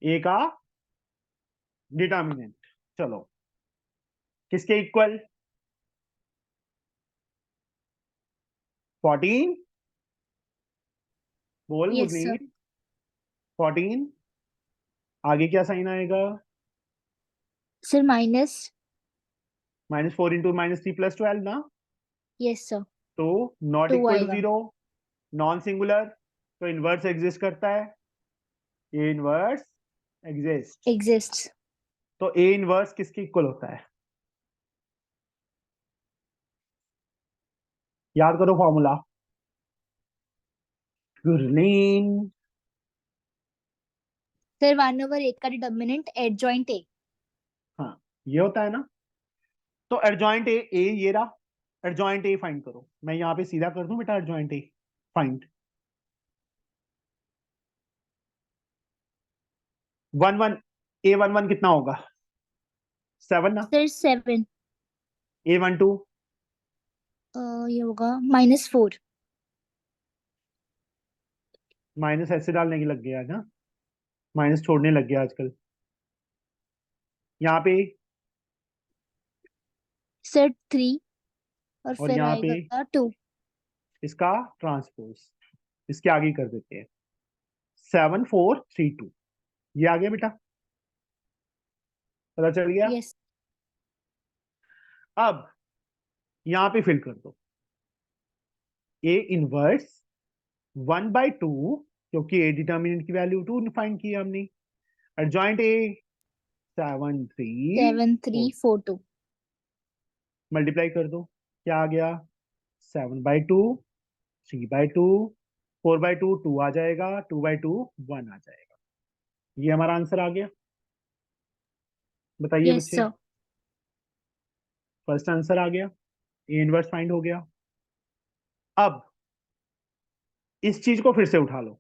ए का डिटर्मिनेंट, चलो किसके इक्वल? 14, बोल Yes, sir. मुरली। 14 आगे क्या साइन आएगा? Sir minus. -4 × -3 + 12 ना, यस सर। तो नॉट 2 इक्वल टू आएगा। 0, नॉन सिंगुलर, तो इनवर्स एग्जिस्ट करता है, ए इनवर्स एग्जिस्ट। एग्जिस्ट। तो ए इनवर्स किसके इक्वल होता है? याद करो फॉर्मूला। गुरलीन, सर 1/8 का डिटर्मिनेंट एडजॉइंट ए। हाँ ये होता है ना, तो एडजॉइंट ए ये रहा, एडजॉइंट ए फाइंड करो। मैं यहाँ पे सीधा कर दूं बेटा, एडजॉइंट ए फाइंड। 11 A11 कितना होगा 7 ना सर 7 A12 ये होगा -4 माइनस ऐसे डालने की लग गया ना माइनस छोड़ने लग गया आजकल यहाँ पे सर 3 और और फिर यहाँ पे आएगा 2 इसका ट्रांसपोज इसके आगे कर देते हैं 7432 ये आ गया बेटा पता चल गया यस अब यहाँ पे फिल कर दो ए इनवर्स 1/2 क्योंकि ए डिटर्मिनेंट की वैल्यू 2 फाइंड की हमने एडजॉइंट ए 7342 मल्टीप्लाई कर दो क्या आ गया 7/2 3/2 4/2 2 आ जाएगा 2/2 1 आ जाएगा ये हमारा आंसर आ गया बताइए यस बच्चे सर फर्स्ट आंसर आ गया ए इनवर्स फाइंड हो गया अब इस चीज को फिर से उठा लो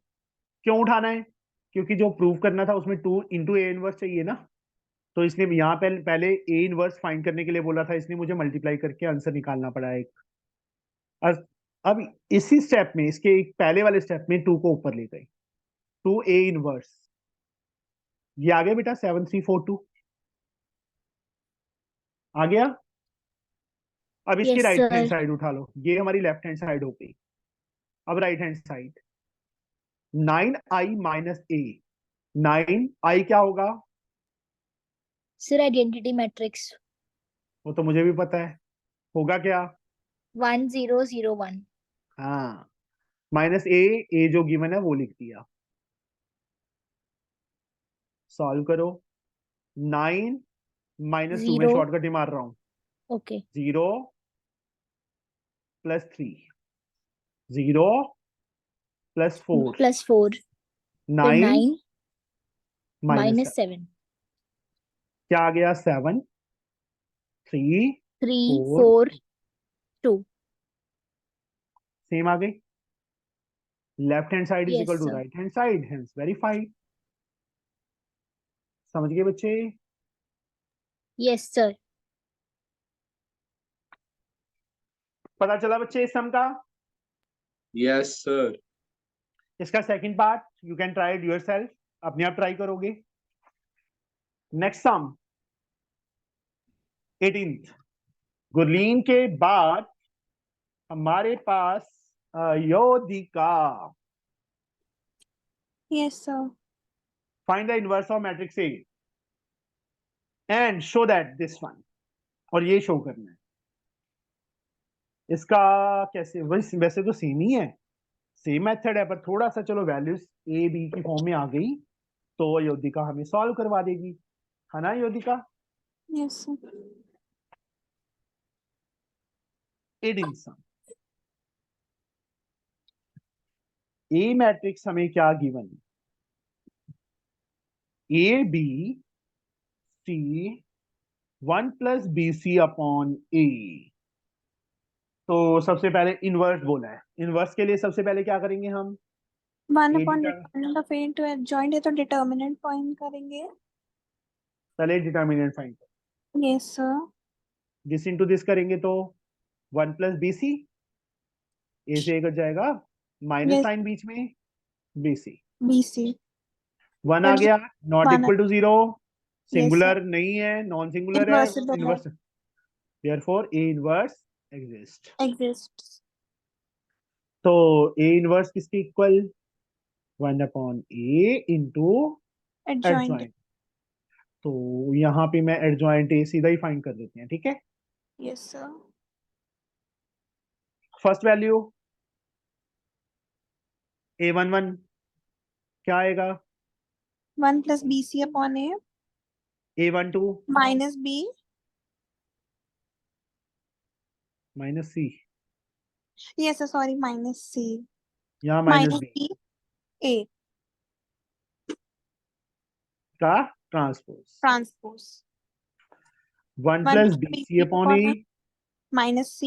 क्यों उठाना है क्योंकि जो प्रूव करना था उसमें 2 इंटू ए इनवर्स चाहिए ना तो इसने यहाँ पहले ए इनवर्स फाइंड करने के लिए बोला था इसने मुझे मल्टीप्लाई करके आंसर निकालना पड़ा एक अब इसी स्टेप में इसके एक पहले वाले स्टेप में 2 को ऊपर ले गए 2 ए इनवर्स ये आ गया बेटा 7342 आ गया अब इसकी Yes, right hand sir. Side उठा लो ये हमारी लेफ्ट हैंड साइड हो गई अब right hand side 9i minus A 9i क्या होगा सर आइडेंटिटी मैट्रिक्स वो तो मुझे भी पता है होगा क्या 1001 हाँ माइनस ए जो गिवन है वो लिख दिया सॉल्व करो 9 -2 में Zero. शॉर्टकट ही मार रहा हूं ओके 0 + 3 0 + 4 +4 फिर 9 9 माइनस -7 क्या आ गया 7 3 3 4 4 2 सेम आ गई left hand side is Yes, equal to sir. Right hand side hence verified समझ गए बच्चे यस सर पता चला बच्चे इस सम का यस सर इसका second part you can try it yourself अपने आप ट्राई करोगे नेक्स्ट सम 18th गुरलीन के बाद हमारे पास योदिका Yes, sir. find the inverse of matrix A and show that this one और ये शो करना है इसका कैसे वैसे तो सेम ही है सेम मेथड है पर थोड़ा सा चलो वैल्यूज ए बी की फॉर्म में आ गई तो योदिका हमें सॉल्व करवा देगी है ना Yodika Yes, sir. 18th sum A matrix हमें क्या given A B C 1 + BC upon A तो सबसे पहले इनवर्स बोला है इनवर्स के लिए सबसे पहले क्या करेंगे हम 1 A upon deter- determinant of A into adjoint है तो determinant point करेंगे. पहले determinant find Yes, sir. This into this करेंगे तो 1 + BC ए से कट जाएगा माइनस Yes. साइन बीच में BC BC. 1 आ गया not One. Equal to 0 Yes, singular नहीं है नॉन सिंगुलर है Inversible है. Inverse therefore A inverse exist Exists. तो ए इनवर्स किसके equal 1 upon A into Adjoint. Adjoint तो यहाँ पे मैं एडजॉइंट ए सीधा ही फाइंड कर देते हैं ठीक है Yes, sir. First value A11 क्या आएगा 1 plus BC upon A A12 minus B minus C yes sir sorry minus C यहाँ minus minus B B A का transpose transpose 1 1 + plus BC upon A minus C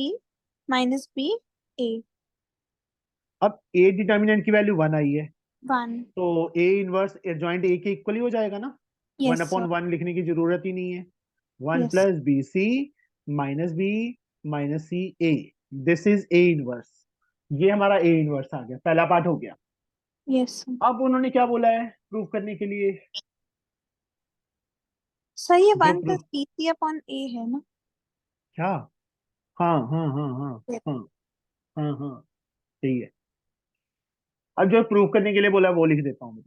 minus B A अब ए determinant की value 1 आई है 1. तो A inverse adjoint A के equal ही हो जाएगा ना, one Yes, upon sir. One लिखने की जरूरत ही नहीं है। One Yes. Plus B C minus B minus C A, this is A inverse. ये हमारा ए इनवर्स आ गया, पहला पार्ट हो गया। Yes, sir. अब उन्होंने क्या बोला है प्रूव करने के लिए? सर ये जो 1 proof- plus BC upon A है ना? क्या? हाँ हाँ हाँ हाँ Yes. हाँ हाँ हाँ, सही है। अब जो प्रूव करने के लिए बोला वो लिख देता हूँ मैं।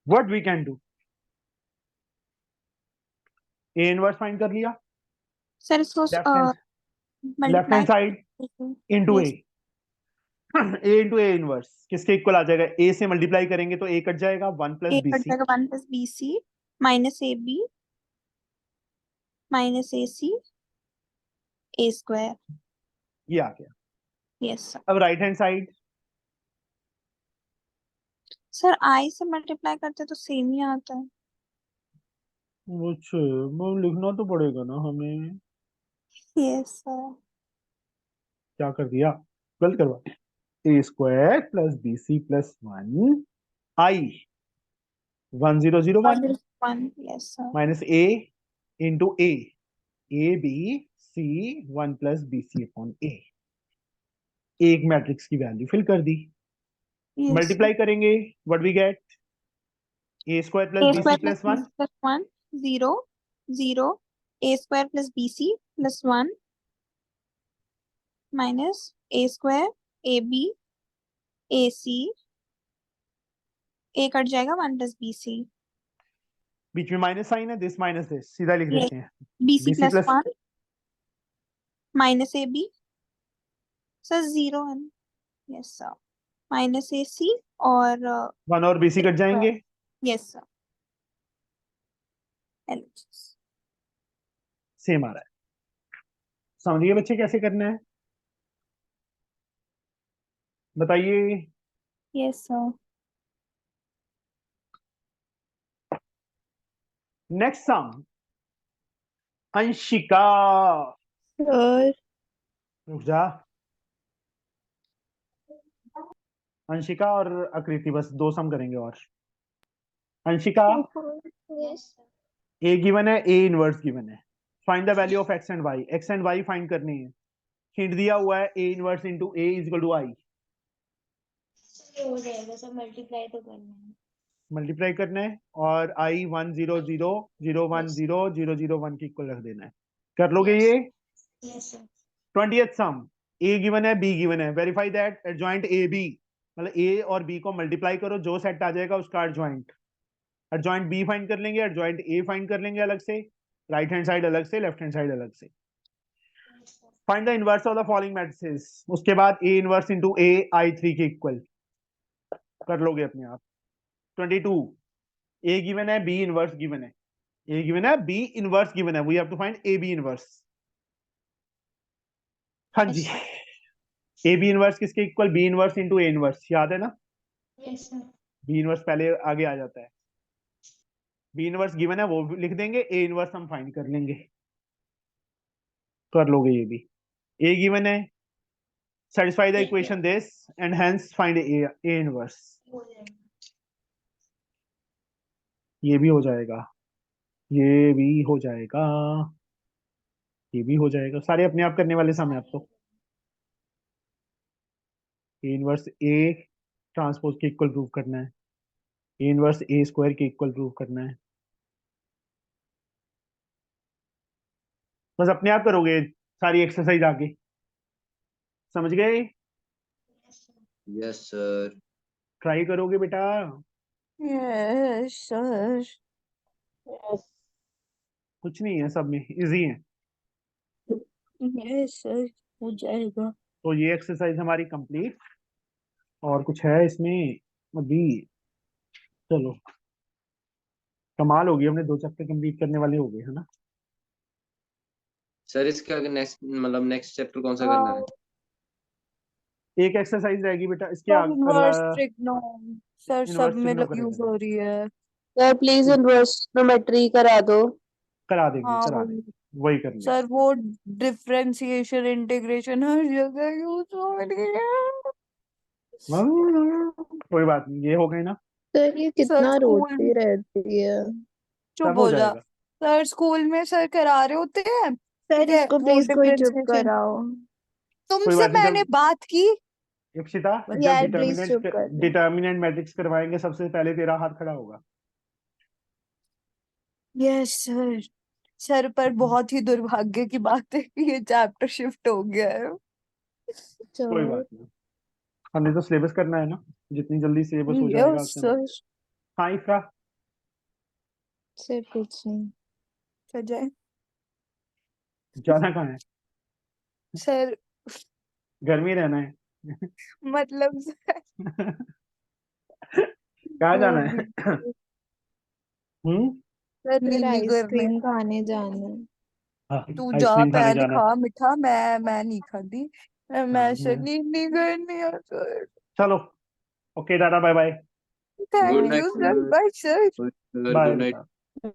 What we can do, A inverse find कर लिया, सर इसको left hand side into A, Yes. A into A inverse किसके इक्वल आ जाएगा? ए से मल्टीप्लाई करेंगे तो ए कट जाएगा, one plus A B cut C जाएगा 1 plus BC minus AB minus AC A square. ये आ गया। Yes, sir. अब right hand side, sir I से मल्टीप्लाई करते तो सेम ही आता है। अच्छा लिखना तो पड़ेगा ना हमें, Yes, sir. क्या कर दिया, गलत करवा, A square plus B C plus one I 1001 1. Yes, sir. Minus A into A B C 1 plus B C upon A, एक मैट्रिक्स की वैल्यू फिल कर दी। Yes. मल्टीप्लाई करेंगे, what we get, A square plus A B C square plus plus one, BC plus 1 0 0 A square plus BC plus 1 minus A square AB AC A cut जाएगा 1 plus BC. बीच में minus sign है, this minus this, सीधा लिख Yes. देते हैं। BC BC plus plus 1 minus AB. Sir 0 है ना? Yes, sir. Minus AC और वन और बीसी कट जाएंगे, yes, sir. LHS. सेम आ रहा है। समझिए बच्चे कैसे करना है, बताइए। Yes, sir. Next sum, Anshika, sir रुक जा, अंशिका और आकृति, बस दो सम करेंगे और। अंशिका, ए गिवन है, ए इनवर्स गिवन है, find the value of X and Y, X and Y find करनी है। हिंट दिया हुआ है A inverse into A is equal to I, हो जाएगा सर, मल्टीप्लाई तो करना है। मल्टीप्लाई करना है और आई 1 0 0 0 1 0 0 0 1 के इक्वल रख देना है। कर लोगे ये? Yes sir. 20th sum, A given है, बी गिवन है, verify that adjoint A B, मतलब ए और बी को मल्टीप्लाई करो, जो सेट आ जाएगा उसका एडजॉइंट, एडजॉइंट बी फाइंड कर लेंगे, एडजॉइंट ए फाइंड कर लेंगे अलग से, राइट हैंड साइड अलग से, लेफ्ट हैंड साइड अलग से। Find the inverse of the following matrices, उसके बाद ए इनवर्स इनटू ए आई 3 के इक्वल कर लोगे अपने आप। 22, ए गिवन है, बी इनवर्स गिवन है, ए गिवन है, बी इनवर्स गिवन है, we have to find A B inverse. हाँ जी, ए बी इनवर्स किसके equal? B inverse into A inverse, याद है ना? Yes sir. बी इनवर्स पहले आगे आ जाता है, बी इनवर्स गिवन है वो भी लिख देंगे, ए इनवर्स हम फाइंड कर लेंगे। कर लोगे ये भी, ए गिवन है, satisfy the equation this and hence find a inverse, ये भी हो जाएगा, ये भी हो जाएगा, ये भी हो जाएगा, सारे अपने आप करने वाले समय आप तो। ए इनवर्स ए ट्रांसपोज के इक्वल प्रूव करना है, ए इनवर्स ए स्क्वायर के इक्वल प्रूव करना है, बस अपने आप करोगे सारी एक्सरसाइज आगे, समझ गए? Yes sir. ट्राई करोगे बेटा? Yes sir. Yes. कुछ नहीं है, सब में इजी है। यस सर, हो जाएगा। तो ये एक्सरसाइज हमारी कंप्लीट, और कुछ है इसमें अभी? चलो कमाल हो गई, हमने 2 चैप्टर कंप्लीट करने वाले हो गए, है ना? सर इसके आगे नेक्स्ट मतलब नेक्स्ट चैप्टर कौन सा करना है? एक एक्सरसाइज रहेगी बेटा इसके सर आगे, इनवर्स ट्रिग्नोन सर सब इनवर्स में ट्रिग्नो यूज करेंगे। हो रही है। सर प्लीज इन्वर्समेट्री करा दो। करा देंगे हाँ करा वही देंगे वही कर लेंगे। सर, वो डिफरेंशिएशन इंटीग्रेशन हर जगह यूज हो रही है। कोई बात नहीं, ये हो गई ना, सर ये सर कितना स्कूल रोती रहती है। चुप सब हो हो जा। जाएगा। सर स्कूल में सर करा रहे होते हैं, सर ठीक है, इसको वो प्लीज कोई चुप डिफरेंशिएशन। कराओ। कोई तुमसे बात नहीं, मैंने जब बात की। इप्सिता जब यार प्लीज चुप कर दो। डिटर्मिनेंट मैट्रिक्स करवाएंगे सबसे पहले तेरा हाथ खड़ा होगा। Yes sir. सर पर बहुत ही दुर्भाग्य की बात है कि ये चैप्टर शिफ्ट हो गया है। कोई बात सर नहीं, हमने तो सिलेबस करना है ना, जितनी जल्दी सिलेबस हो जाएगा यस उतने सर। बढ़िया। हाँ इफ्रा, सर कुछ नहीं। सजय जाना कहाँ है? सर, घर में ही रहना है? मतलब सर कहाँ वो जाना भी है? हम्म। सर सर नीनी करने। आइसक्रीम खाने जाना है। हाँ, तू जा आइसक्रीम खाने पहले जाना है। खा मीठा, मैं नहीं खाती। मैं सर हाँ, नीनी करनी है सर। चलो, ओके टाटा bye bye. Good thank night you sir, sir. Bye sir. Good bye night. बेटा।